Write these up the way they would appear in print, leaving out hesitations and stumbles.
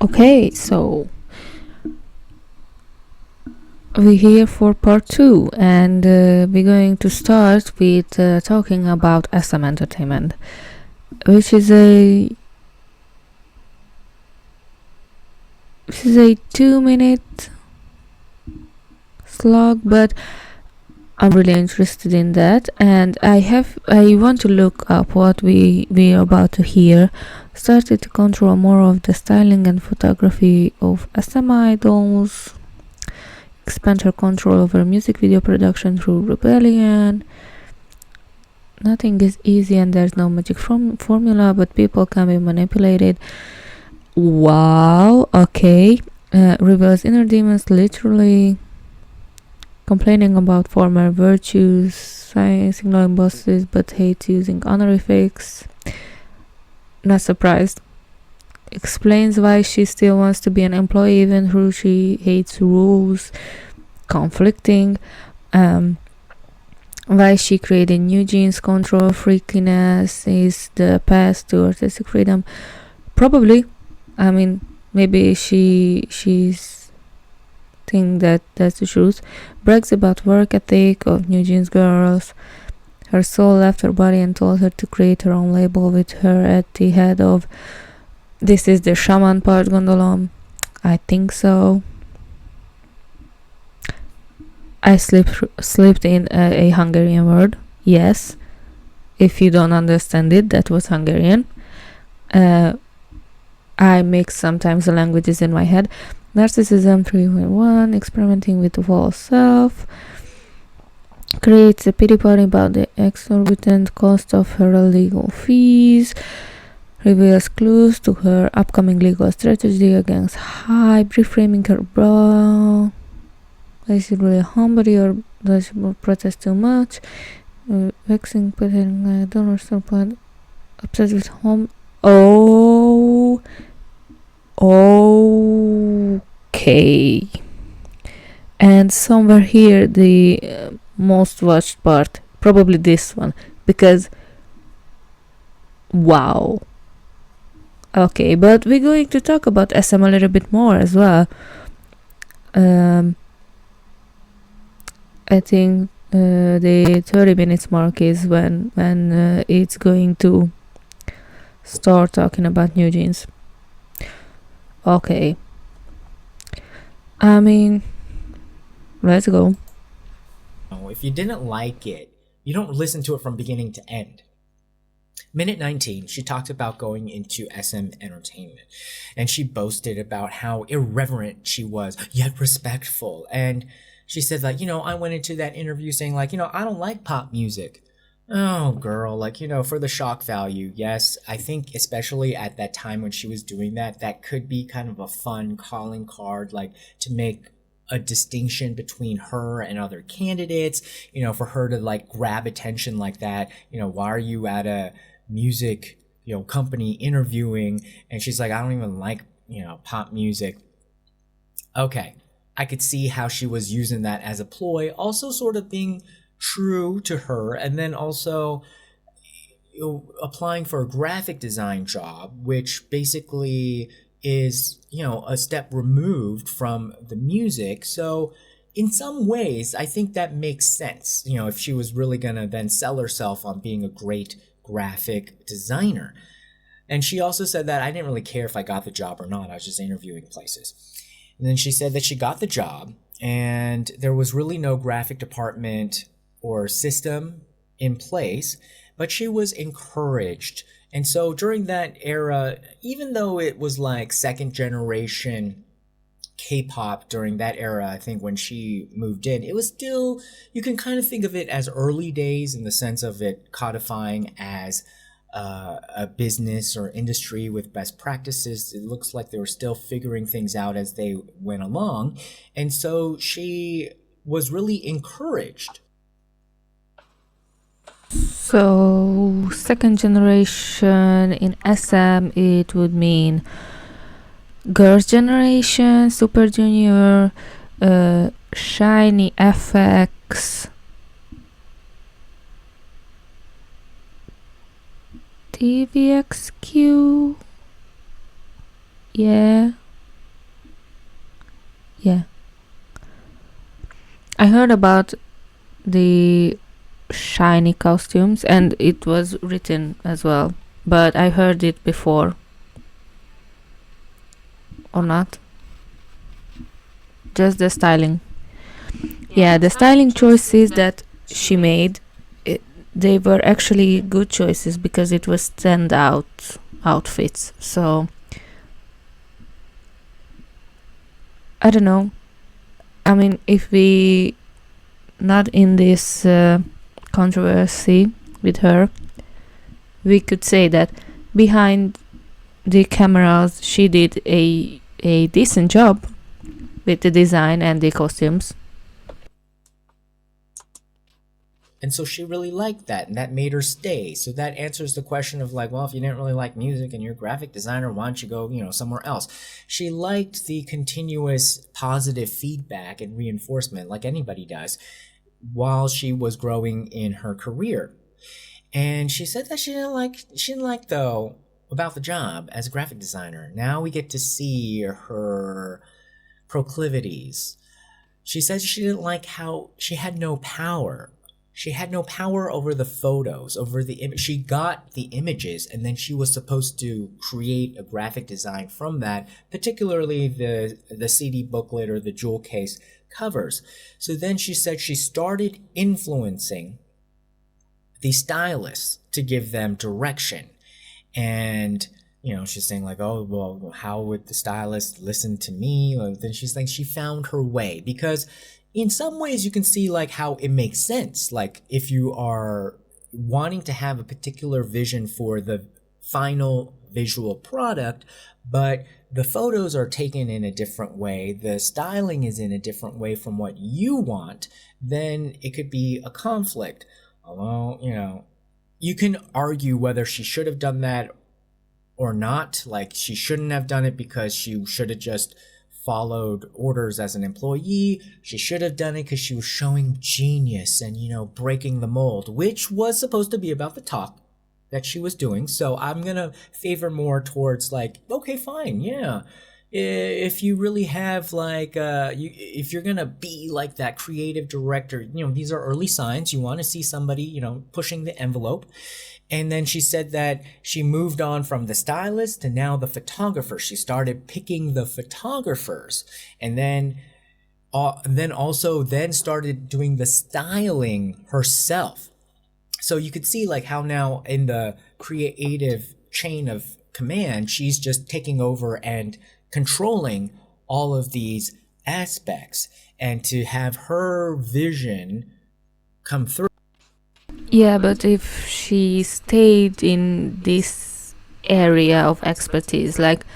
Okay, so we're here for part 2, and we're going to start with talking about SM Entertainment, which is a 2-minute slog, but I'm really interested in that, and I want to look up what we are about to hear. Started to control more of the styling and photography of SM idols, expand her control over music video production through rebellion. Nothing is easy and there's no magic formula, but people can be manipulated. Wow, okay. Reveals inner demons, literally complaining about former virtues, signaling bosses, but hates using honorifics. Not surprised. Explains why she still wants to be an employee even though she hates rules. Conflicting. Why she created new jeans. Control freakiness is the path to artistic freedom. Probably. I mean, maybe she's think that that's the truth. Brags about work ethic of New Jeans girls. Her soul left her body and told her to create her own label with her at the head of. This is the shaman part, gondolom. I think so. I slipped in a Hungarian word. Yes. If you don't understand it, that was Hungarian. I mix sometimes the languages in my head. Narcissism 3.1, experimenting with the false self. Creates a pity party about the exorbitant cost of her legal fees. Reveals clues to her upcoming legal strategy against hype. Reframing her bra. Is she really homebody or does she protest too much? Vexing, putting a donor support. Obsessed with home. Oh. Okay. And somewhere here the most watched part, probably this one, because wow. Okay, but we're going to talk about SM a little bit more as well. I think the 30 minutes mark is when it's going to start talking about New Jeans. Okay. I mean, let's go. If you didn't like it, you don't listen to it from beginning to end. Minute 19, she talked about going into SM Entertainment, and she boasted about how irreverent she was, yet respectful. And she said, like, I went into that interview saying, like, I don't like pop music. Oh, girl, like, for the shock value, yes, I think especially at that time when she was doing that, that could be kind of a fun calling card, like, to make a distinction between her and other candidates, for her to, like, grab attention like that. Why are you at a music, company interviewing? And she's like, I don't even like, pop music. Okay, I could see how she was using that as a ploy, also sort of being true to her, and then also applying for a graphic design job, which basically is, a step removed from the music. So in some ways, I think that makes sense, if she was really going to then sell herself on being a great graphic designer. And she also said that I didn't really care if I got the job or not. I was just interviewing places. And then she said that she got the job and there was really no graphic department or system in place, but she was encouraged. And so during that era, even though it was like second generation K-pop during that era, I think when she moved in, it was still, you can kind of think of it as early days in the sense of it codifying as a business or industry with best practices. It looks like they were still figuring things out as they went along. And so she was really encouraged. So, second generation in SM, it would mean Girls' Generation, Super Junior, Shiny FX, TVXQ, Yeah, yeah. I heard about the shiny costumes and it was written as well, but I heard it before or not. Just the styling. Yeah, the styling choices that she made, it, they were actually good choices because it was standout outfits. So I don't know. I mean, if we not in this controversy with her, we could say that behind the cameras, she did a decent job with the design and the costumes. And so she really liked that, and that made her stay. So that answers the question of like, well, if you didn't really like music and you're a graphic designer, why don't you go, somewhere else? She liked the continuous positive feedback and reinforcement, like anybody does, while she was growing in her career. And she said that she didn't like though about the job as a graphic designer. Now we get to see her proclivities. She said she didn't like how she had no power. She had no power over the photos, over the image. She got the images, and then she was supposed to create a graphic design from that, particularly the CD booklet or the jewel case covers. So then she said she started influencing the stylists to give them direction. And she's saying like, oh well, how would the stylist listen to me? Or then she's saying she found her way, because in some ways you can see like how it makes sense. Like if you are wanting to have a particular vision for the final visual product, but the photos are taken in a different way, the styling is in a different way from what you want, then it could be a conflict. Although, you can argue whether she should have done that or not. Like, she shouldn't have done it because she should have just followed orders as an employee. She should have done it because she was showing genius and, breaking the mold, which was supposed to be about the talk that she was doing. So I'm going to favor more towards like, okay, fine. Yeah. If you really have like if you're gonna be like that creative director, these are early signs. You want to see somebody pushing the envelope. And then she said that she moved on from the stylist to now the photographer. She started picking the photographers, and then started doing the styling herself. So you could see like how now in the creative chain of command, she's just taking over and controlling all of these aspects, and to have her vision come through. Yeah, but if she stayed in this area of expertise, like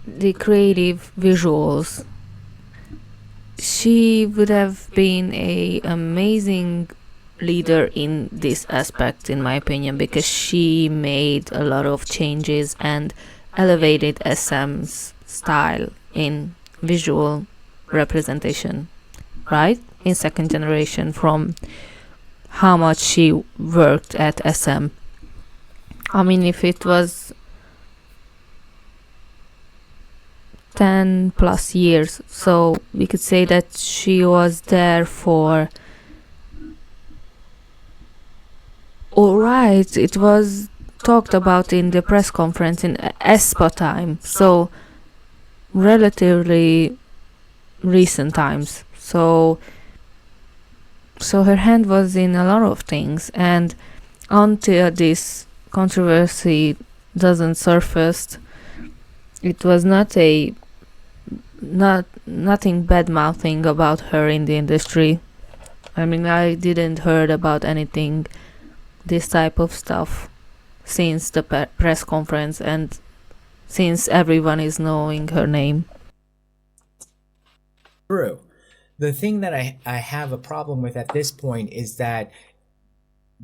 the creative visuals, she would have been a amazing leader in this aspect, in my opinion, because she made a lot of changes and elevated SM's style in visual representation, right? In second generation, from how much she worked at SM. I mean, if it was 10 plus years, so we could say that she was there for. Alright, it was talked about in the press conference in ESPA time, so relatively recent times. So her hand was in a lot of things, and until this controversy doesn't surface, it was nothing bad mouthing about her in the industry. I mean, I didn't heard about anything this type of stuff since the press conference and since everyone is knowing her name. True. The thing that I have a problem with at this point is that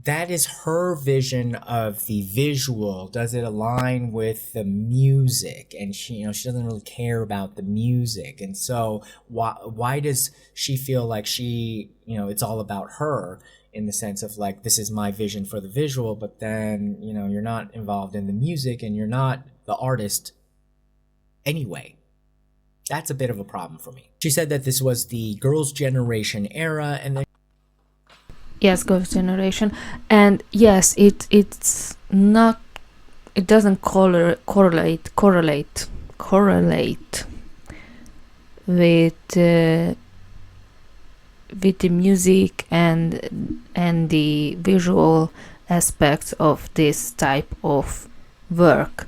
is her vision of the visual. Does it align with the music? And she doesn't really care about the music. And so why does she feel like it's all about her, in the sense of like, this is my vision for the visual, but then, you're not involved in the music and you're not the artist anyway. That's a bit of a problem for me. She said that this was the girls' generation era, and then Yes, girls' generation, and yes, it's not. It doesn't correlate with the music and the visual aspects of this type of work.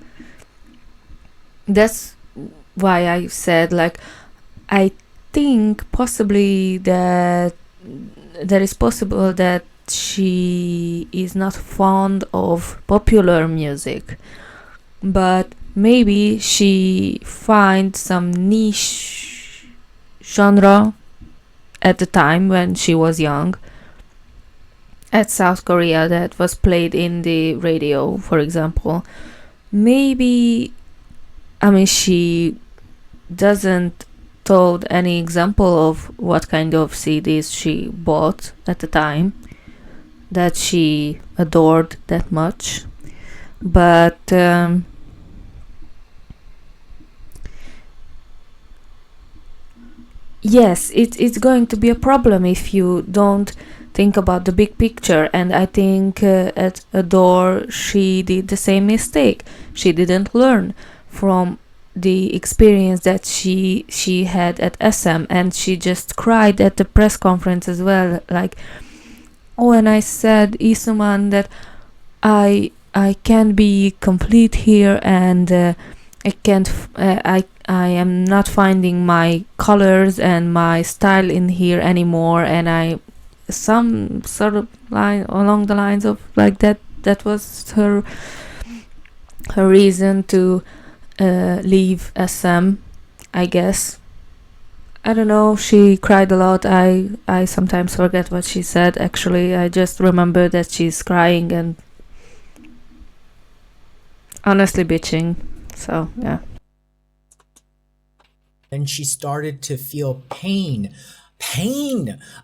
That's why I said, like, I think possibly that there is possible that she is not fond of popular music, but maybe she finds some niche genre at the time when she was young at South Korea that was played in the radio, for example. Maybe, I mean, she doesn't told any example of what kind of CDs she bought at the time that she adored that much, but yes, it's going to be a problem if you don't think about the big picture. And I think at Adore she did the same mistake. She didn't learn from the experience that she had at SM, and she just cried at the press conference as well, like, oh, and I said, Isuman, that I can't be complete here, and I can't I am not finding my colors and my style in here anymore, and I some sort of line along the lines of like that was her reason to leave SM, I guess. I don't know, she cried a lot. I sometimes forget what she said, actually. I just remember that she's crying and honestly bitching. So, yeah. and she started to feel pain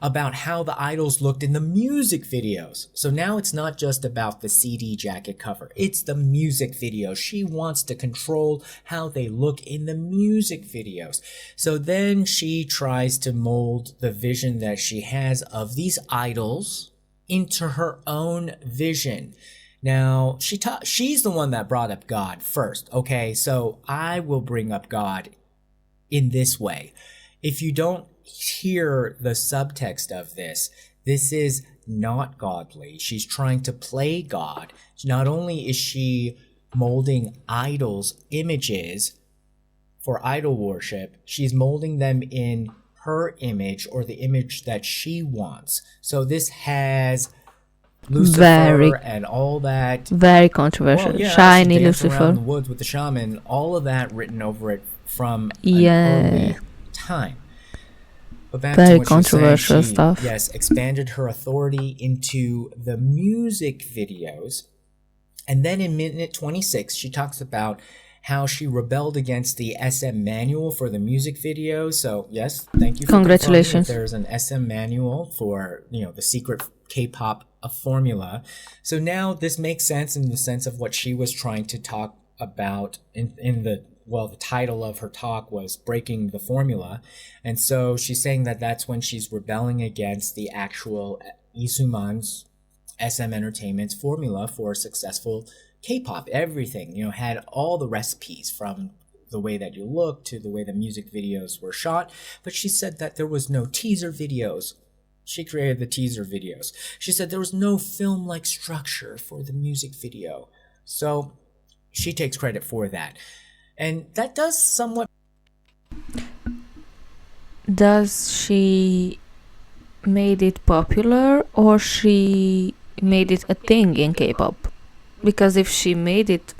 about how the idols looked in the music videos. So now it's not just about the CD jacket cover, it's the music video. She wants to control how they look in the music videos. So then she tries to mold the vision that she has of these idols into her own vision. Now, she's the one that brought up God first, okay? So I will bring up God in this way. If you don't hear the subtext of this is not godly. She's trying to play God. Not only is she molding idols' images for idol worship, she's molding them in her image, or the image that she wants. So this has Lucifer and all that. Very controversial. Well, yeah, Shiny Lucifer. Around Lucifer. the woods with the shaman, all of that written over it from an early time. But back Very to what controversial you're saying, stuff. Yes, expanded her authority into the music videos. And then in minute 26, she talks about how she rebelled against the SM manual for the music videos. So, yes, thank you for Congratulations. confirming that there's an SM manual for, the secret K-pop formula. So now this makes sense in the sense of what she was trying to talk about in the title of her talk was Breaking the Formula. And so she's saying that that's when she's rebelling against the actual Isuman's SM Entertainment's formula for successful K-pop. Everything, had all the recipes from the way that you look to the way the music videos were shot. But she said that there was no teaser videos. She created the teaser videos. She said there was no film-like structure for the music video. So she takes credit for that. And that does somewhat... Does she made it popular, or she made it a thing in K-pop? Because if she made it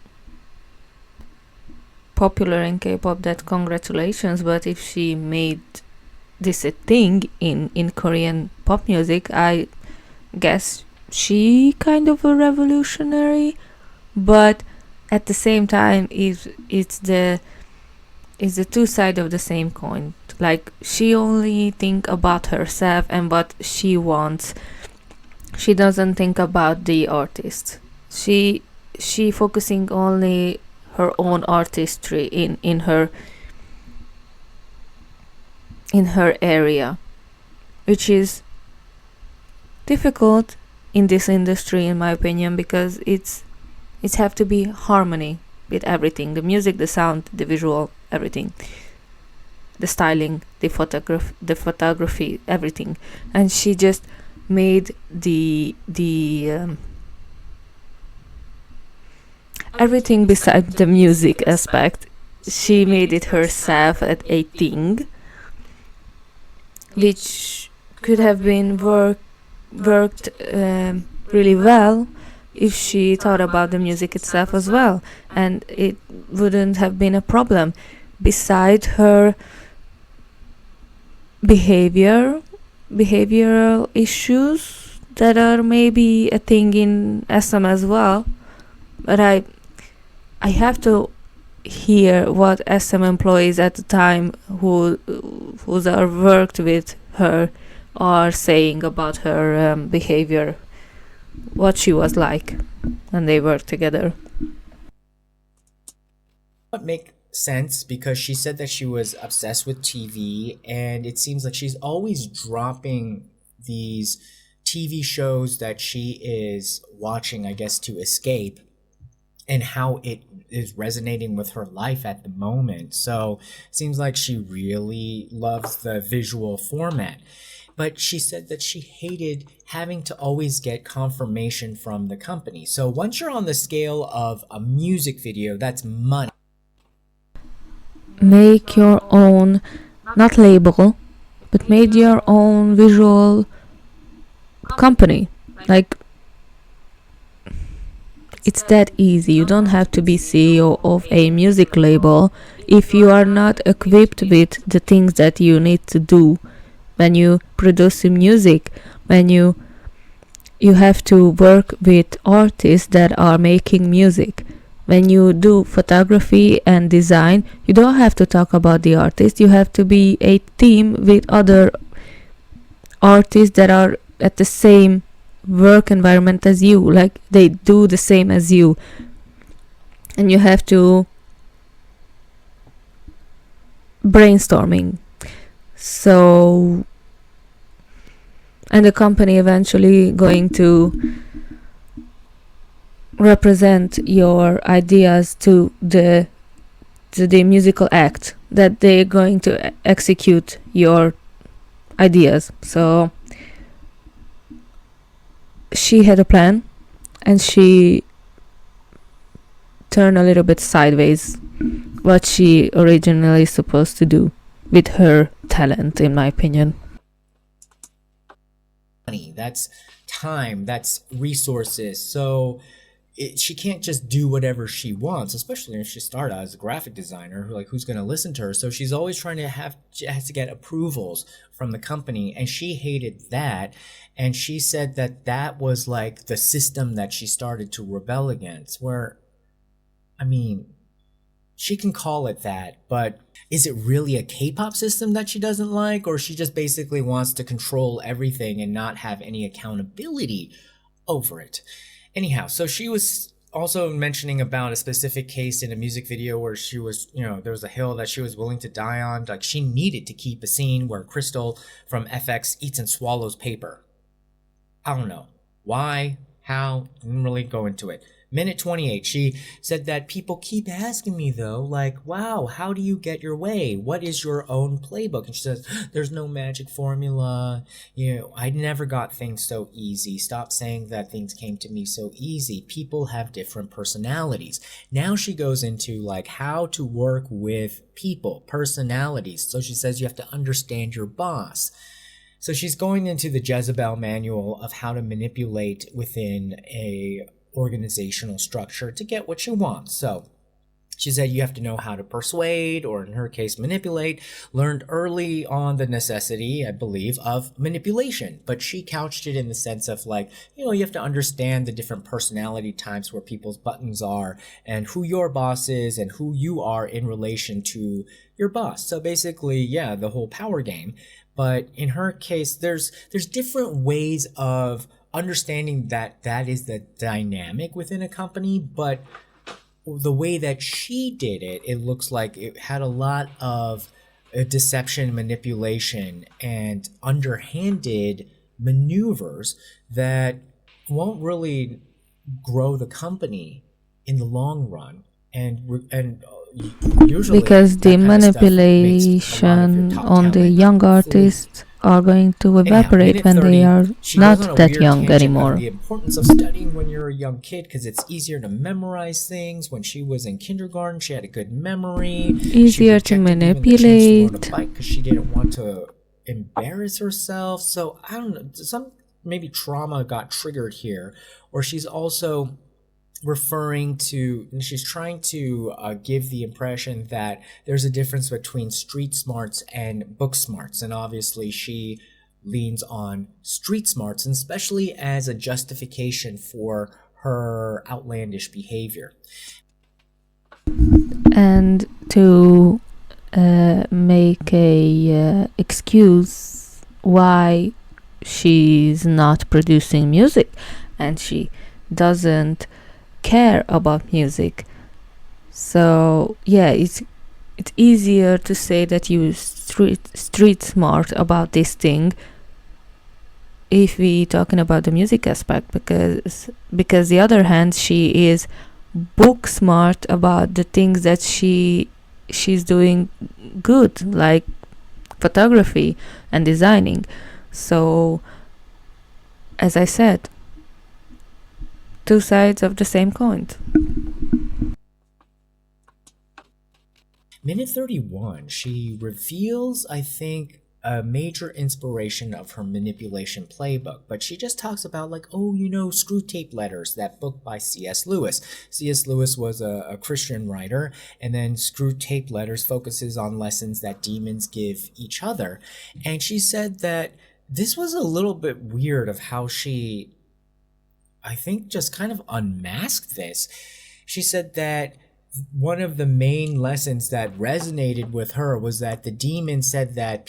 popular in K-pop, that congratulations. But if she made this a thing in Korean pop music, I guess she kind of a revolutionary. But at the same time, it's the two sides of the same coin. Like, she only think about herself and what she wants. She doesn't think about the artist. She focusing only her own artistry in her area, which is difficult in this industry, in my opinion, because it's have to be harmony with everything: the music, the sound, the visual, everything, the styling, the photography, everything. And she just made the everything besides the music aspect. She made it herself at 18, which could have been worked really well if she thought about the music itself as well, and it wouldn't have been a problem. Beside her behavioral issues that are maybe a thing in SM as well, but I have to hear what SM employees at the time who are worked with her are saying about her behavior, what she was like when they worked together. It makes sense because she said that she was obsessed with TV, and it seems like she's always dropping these TV shows that she is watching, I guess, to escape, and how it is resonating with her life at the moment. So it seems like she really loves the visual format. But she said that she hated having to always get confirmation from the company. So once you're on the scale of a music video, that's money. Make your own, not label, but made your own visual company. Like, it's that easy. You don't have to be CEO of a music label if you are not equipped with the things that you need to do when you produce music, when you have to work with artists that are making music. When you do photography and design, you don't have to talk about the artist. You have to be a team with other artists that are at the same work environment as you, like they do the same as you, and you have to brainstorming. So, and the company eventually going to represent your ideas to the musical act that they're going to execute your ideas. So she had a plan, and she turned a little bit sideways what she originally supposed to do with her talent, in my opinion. Money, that's time, that's resources. So she can't just do whatever she wants, especially if she started out as a graphic designer. Like, who's going to listen to her? So she's always trying to she has to get approvals from the company, and she hated that. And she said that that was like the system that she started to rebel against, where, I mean, she can call it that, but is it really a K-pop system that she doesn't like, or she just basically wants to control everything and not have any accountability over it? Anyhow, so she was also mentioning about a specific case in a music video where she was, there was a hill that she was willing to die on. Like, she needed to keep a scene where Crystal from FX eats and swallows paper. I don't know why, how, didn't really go into it. Minute 28, she said that people keep asking me though, like, wow, how do you get your way? What is your own playbook? And she says, there's no magic formula. I never got things so easy. Stop saying that things came to me so easy. People have different personalities. Now she goes into like how to work with people, personalities. So she says you have to understand your boss. So she's going into the Jezebel manual of how to manipulate within a organizational structure to get what you want. So she said you have to know how to persuade, or in her case manipulate. Learned early on the necessity, I believe, of manipulation, but she couched it in the sense of like, you have to understand the different personality types, where people's buttons are, and who your boss is and who you are in relation to your boss. So basically, yeah, the whole power game. But in her case, there's different ways of understanding that is the dynamic within a company. But the way that she did it, it looks like it had a lot of deception, manipulation, and underhanded maneuvers that won't really grow the company in the long run. Usually Because the that kind of stuff makes a lot of your manipulation top on the talent young flee. artists are going to Anyhow, evaporate minute when they 30, are she goes on not a that weird young tangent on anymore. the importance of studying when you're a young kid because it's easier to memorize things. When she was in kindergarten, she had a good memory. She Easier to rejected even the chance to learn a manipulate. bike because she didn't want to embarrass herself. So I don't know, some maybe trauma got triggered here, or she's also she's trying to give the impression that there's a difference between street smarts and book smarts, and obviously she leans on street smarts, and especially as a justification for her outlandish behavior. And to make a excuse why she's not producing music and she doesn't care about music. So yeah, it's easier to say that you street smart about this thing if we talking about the music aspect, because the other hand, she is book smart about the things that she's doing good, like photography and designing. So as I said, two sides of the same coin. Minute 31, she reveals, I think, a major inspiration of her manipulation playbook, but she just talks about like, oh, Screw Tape Letters, that book by C.S. Lewis. C.S. Lewis was a Christian writer, and then Screw Tape Letters focuses on lessons that demons give each other. And she said that this was a little bit weird of how she, I think, just kind of unmasked this. She said that one of the main lessons that resonated with her was that the demon said that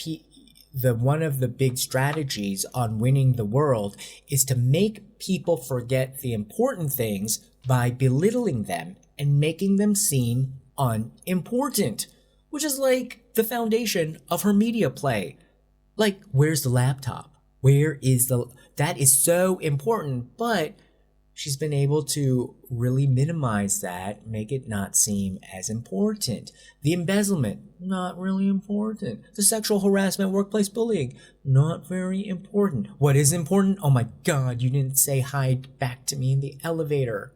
one of the big strategies on winning the world is to make people forget the important things by belittling them and making them seem unimportant, which is like the foundation of her media play. Like, where's the laptop? That is so important, but she's been able to really minimize that, make it not seem as important. The embezzlement, not really important. The sexual harassment, workplace bullying, not very important. What is important? Oh my God, you didn't say hi back to me in the elevator.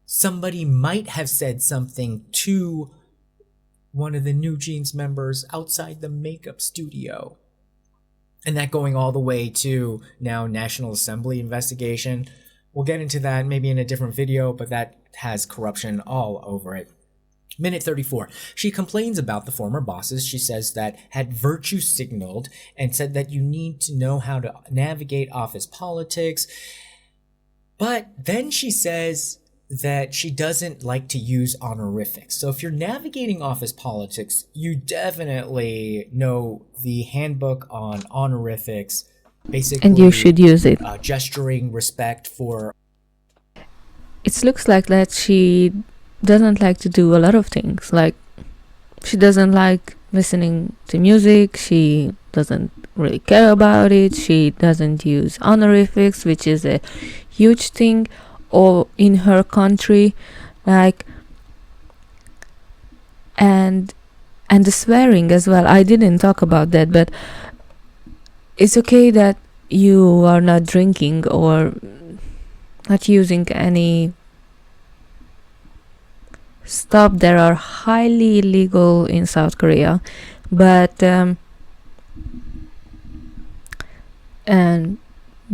Somebody might have said something to one of the New Jeans members outside the makeup studio. And that going all the way to now National Assembly investigation. We'll get into that maybe in a different video, but that has corruption all over it. Minute 34. She complains about the former bosses, she says, that had virtue signaled and said that you need to know how to navigate office politics. But then she says that she doesn't like to use honorifics. So if you're navigating office politics, you definitely know the handbook on honorifics. Basically, And you should use it. Gesturing respect for. It looks like that she doesn't like to do a lot of things. Like, she doesn't like listening to music. She doesn't really care about it. She doesn't use honorifics, which is a huge thing or in her country. Like, and the swearing as well. I didn't talk about that, but it's okay that you are not drinking or not using any stuff that are highly illegal in South Korea, but and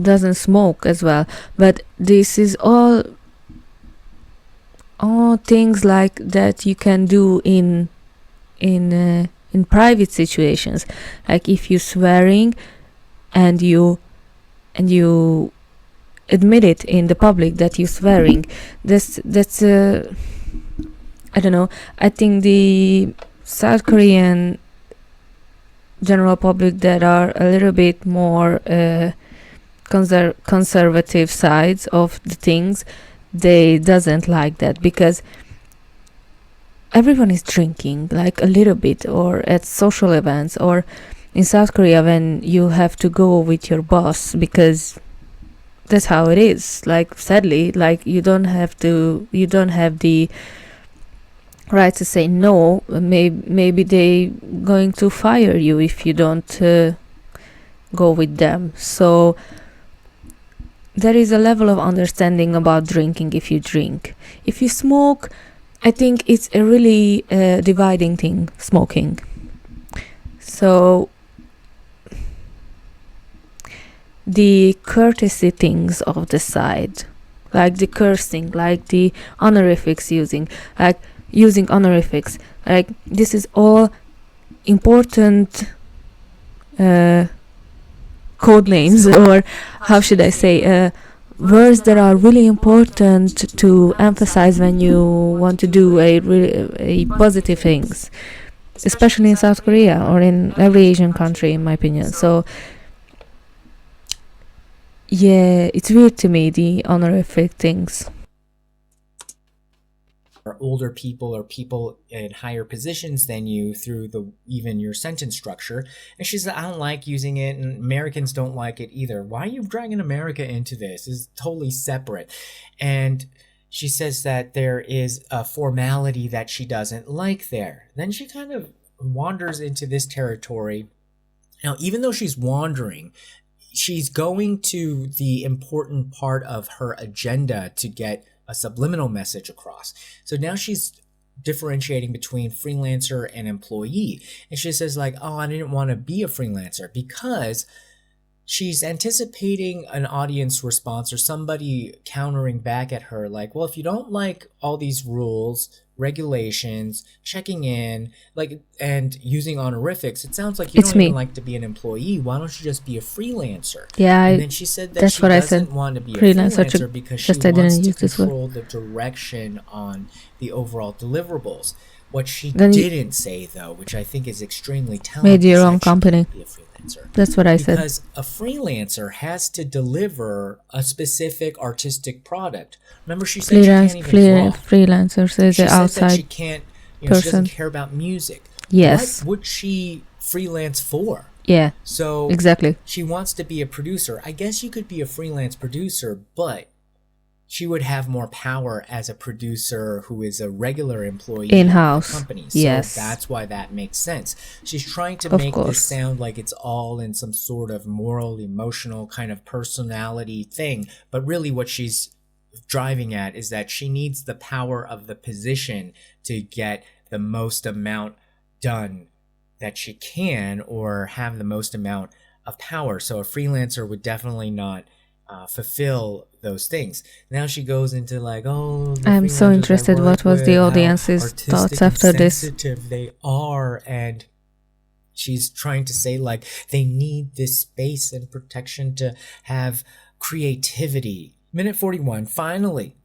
doesn't smoke as well. But this is all things like that you can do in private situations. Like if you're swearing and you admit it in the public that you're swearing, that's I don't know. I think the South Korean general public that are a little bit more conservative sides of the things, they doesn't like that, because everyone is drinking like a little bit, or at social events, or in South Korea when you have to go with your boss, because that's how it is. Like, sadly, like, you don't have the right to say no. Maybe they going to fire you if you don't go with them. So there is a level of understanding about drinking. If you drink, if you smoke, I think it's a really dividing thing, smoking. So the courtesy things of the side, like the cursing, like the honorifics, using honorifics, like, this is all important code names, or how should I say, words that are really important to emphasize when you want to do a positive things, especially in South Korea or in every Asian country, in my opinion. So yeah, it's weird to me, the honorific things. Or older people or people in higher positions than you through even your sentence structure. And she said, I don't like using it, and Americans don't like it either. Why are you dragging America into this? It's totally separate. And she says that there is a formality that she doesn't like there. Then she kind of wanders into this territory. Now, even though she's wandering, she's going to the important part of her agenda to get a subliminal message across. So now she's differentiating between freelancer and employee. And she says, like, oh, I didn't want to be a freelancer, because she's anticipating an audience response or somebody countering back at her, like, well, if you don't like all these rules, regulations, checking in, like, and using honorifics, it sounds like you don't even like to be an employee. Why don't you just be a freelancer? Yeah, and then she said that she doesn't want to be a freelancer because she wants to control the direction on the overall deliverables. What she didn't say, though, which I think is extremely telling, made your own company. Be a freelancer. That's what I said. Because a freelancer has to deliver a specific artistic product. Remember, she said she can't even draw. Freelancers is the outside that she can't. She doesn't care about music. Yes. What would she freelance for? Yeah. So exactly. She wants to be a producer. I guess you could be a freelance producer, but she would have more power as a producer who is a regular employee in-house of the company. So yes, that's why that makes sense. She's trying to make this sound like it's all in some sort of moral, emotional kind of personality thing. But really what she's driving at is that she needs the power of the position to get the most amount done that she can, or have the most amount of power. So a freelancer would definitely not fulfill those things. Now she goes into like, oh, I'm so interested what was the audience's thoughts after this. Sensitive they are, and she's trying to say like they need this space and protection to have creativity. Minute 41, finally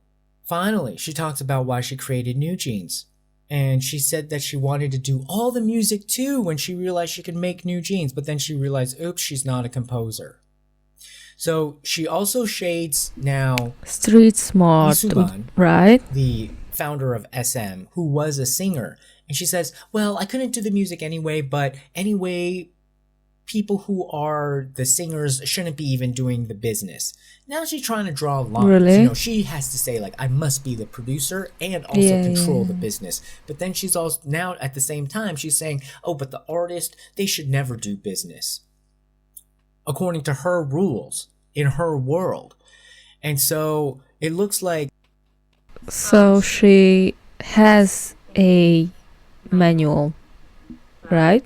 she talks about why she created New Jeans. And she said that she wanted to do all the music too when she realized she could make New Jeans, but then she realized, oops, she's not a composer. So she also shades now Street Smart, right? The founder of SM, who was a singer. And she says, well, I couldn't do the music anyway, but anyway, people who are the singers shouldn't be even doing the business. Now she's trying to draw lines. Really? You know, she has to say, like, I must be the producer and also control the business. But then she's also, now at the same time, she's saying, oh, but the artist, they should never do business, according to her rules in her world. And so it looks like... So she has a manual, right?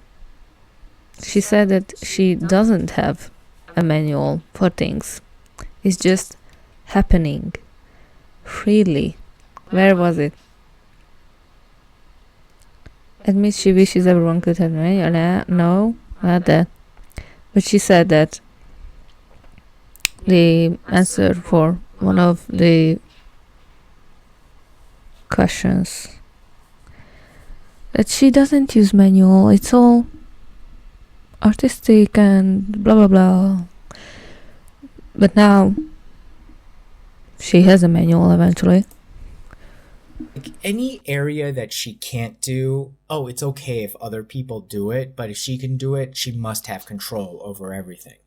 She said that she doesn't have a manual for things. It's just happening freely. Where was it? Admits she wishes everyone could have manual. No, not that. But she said that the answer for one of the questions, that she doesn't use manual. It's all artistic and blah blah blah. But now she has a manual eventually. Like any area that she can't do, oh, it's okay if other people do it, but if she can do it, she must have control over everything.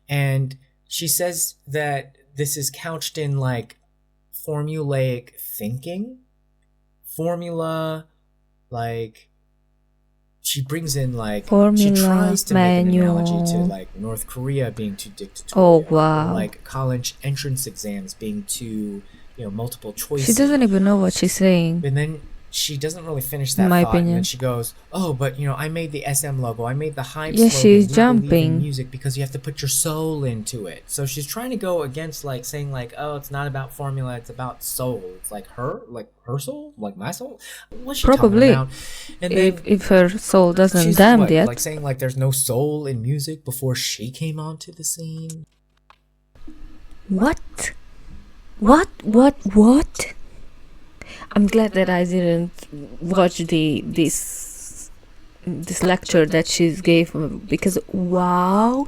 And she says that this is couched in like formulaic thinking. Formula, like she brings in like she Formula, tries to make an analogy to manual. like North Korea being too Oh dictatorial, or wow. like college entrance exams being too, multiple choice. She doesn't even know what she's saying, And then she doesn't really finish in that my thought, and then opinion. she goes, "Oh, but I made the SM logo. I made the hype Yeah, slogan. she's We believe in jumping. music because you have to put your soul into it." So she's trying to go against like saying like, "Oh, it's not about formula. It's about soul. It's like her soul, like my soul. What's she Probably. talking about?" And then If her soul doesn't she's damned what, yet. like saying like there's no soul in music before she came onto the scene. What? I'm glad that I didn't watch this lecture that she gave, because wow,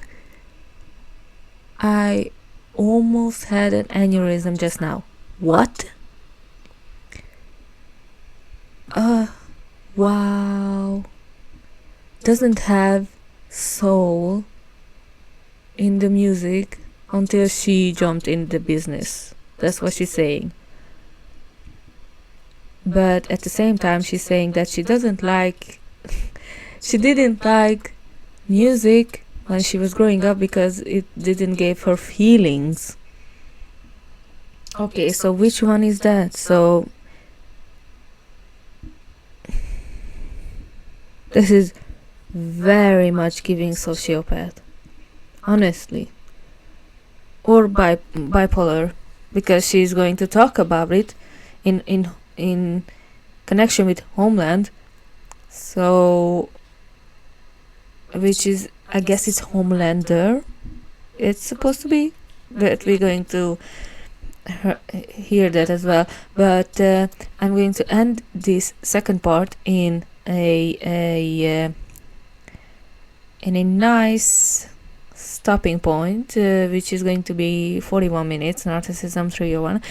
I almost had an aneurysm just now. What? Wow. Doesn't have soul in the music until she jumped in the business. That's what she's saying. But at the same time, she's saying that she didn't like music when she was growing up because it didn't give her feelings. Okay, so which one is that? So this is very much giving sociopath, honestly, or bipolar, because she's going to talk about it in connection with Homeland. So, which is, I guess it's Homelander. It's supposed to be, but we're going to hear that as well. But I'm going to end this second part in a nice stopping point, which is going to be 41 minutes. Narcissism 301.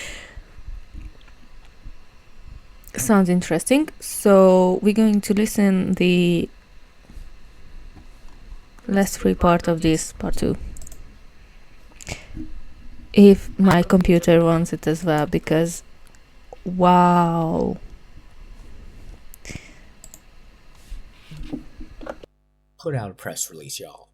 Sounds interesting. So we're going to listen the last free part of this part 2, if my computer wants it as well, because wow. Put out a press release, y'all.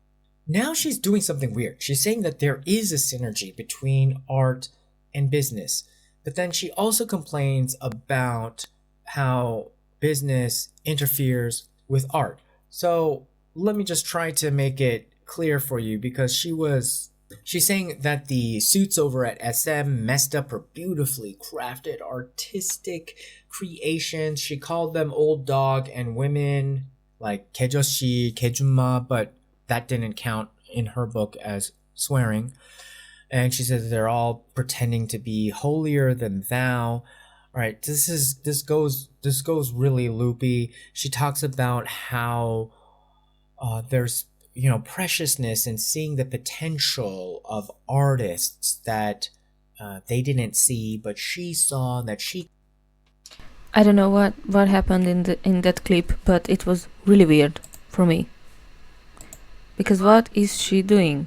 Now she's doing something weird. She's saying that there is a synergy between art and business, but then she also complains about how business interferes with art. So let me just try to make it clear for you, because she's saying that the suits over at SM messed up her beautifully crafted artistic creations. She called them old dog and women like kejoshi, kejunma, but that didn't count in her book as swearing. And she says they're all pretending to be holier than thou. All right, this goes really loopy. She talks about how there's preciousness in seeing the potential of artists that they didn't see, but she saw, that she. I don't know what happened in that clip, but it was really weird for me. Because what is she doing?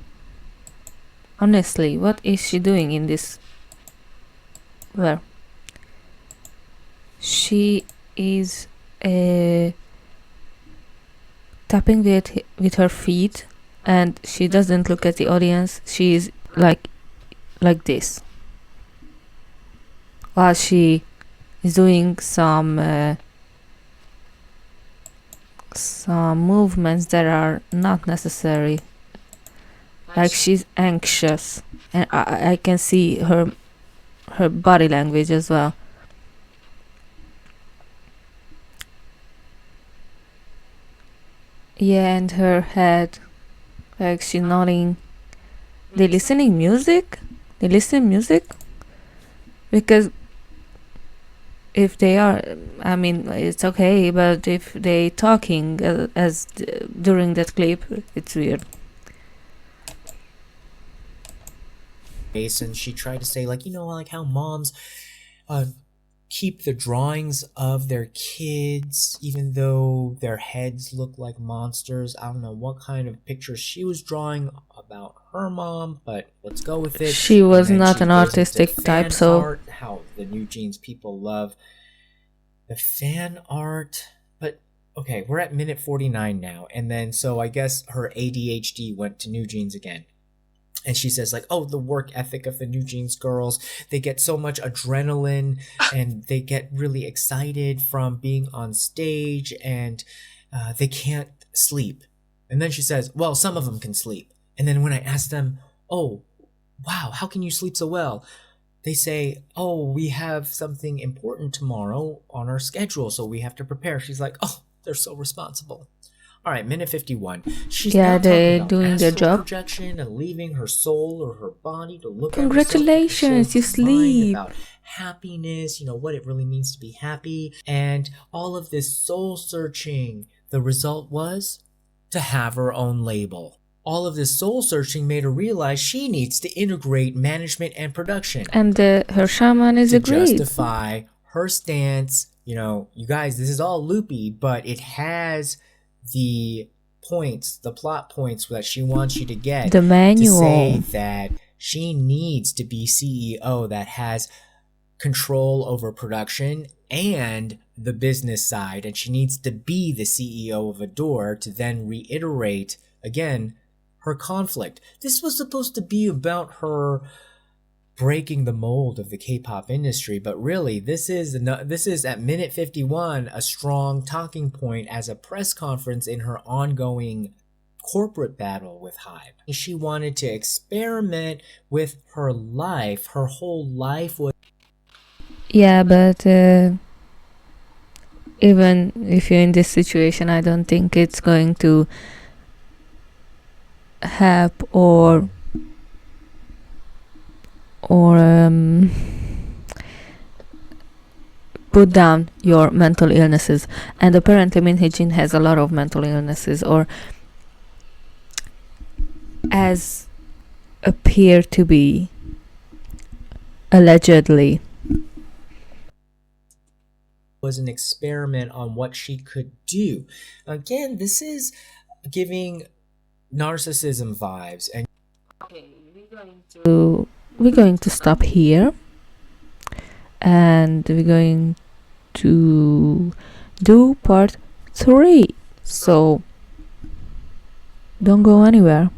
Honestly, what is she doing in this? Well, she is tapping with her feet, and she doesn't look at the audience. She is like this, while she is doing some movements that are not necessary. Like she's anxious, and I can see her body language as well. Yeah, and her head, like she's nodding. They listening music? They listen music? Because if they are, I mean, it's okay, but if they talking as during that clip, it's weird. face, and she tried to say, like, like how moms uh, keep the drawings of their kids even though their heads look like monsters. I don't know what kind of picture she was drawing about her mom, but let's go with it. She And was then not she an goes into artistic type, fan so art, how the New Jeans people love the fan art. But okay, we're at minute 49 now, and then so I guess her ADHD went to New Jeans again. And she says, like, oh, the work ethic of the New Jeans girls, they get so much adrenaline and they get really excited from being on stage, and they can't sleep. And then she says, well, some of them can sleep. And then when I ask them, oh, wow, how can you sleep so well? They say, oh, we have something important tomorrow on our schedule, so we have to prepare. She's like, oh, they're so responsible. All right, minute 51. She's yeah, now they're talking about doing their astral job. projection and leaving her soul or her body to look Congratulations, you at herself. Because she's so sleep. about happiness, what it really means to be happy, and all of this soul searching. The result was to have her own label. All of this soul searching made her realize she needs to integrate management and production. And her shaman is to agreed. justify her stance. You guys, this is all loopy, but it has the points, the plot points that she wants you to get. The manual. To say that she needs to be CEO that has control over production and the business side, and she needs to be the CEO of Adore to then reiterate again her conflict. This was supposed to be about her breaking the mold of the K-pop industry, but really this is at minute 51 a strong talking point as a press conference in her ongoing corporate battle with HYBE. She wanted to experiment with her life. Her whole life was Yeah, but even if you're in this situation, I don't think it's going to help or put down your mental illnesses. And apparently Min Hee-jin has a lot of mental illnesses, or as appear to be, allegedly. Was an experiment on what she could do. Again, this is giving narcissism vibes. And okay, we're going to stop here, and we're going to do part 3. So don't go anywhere.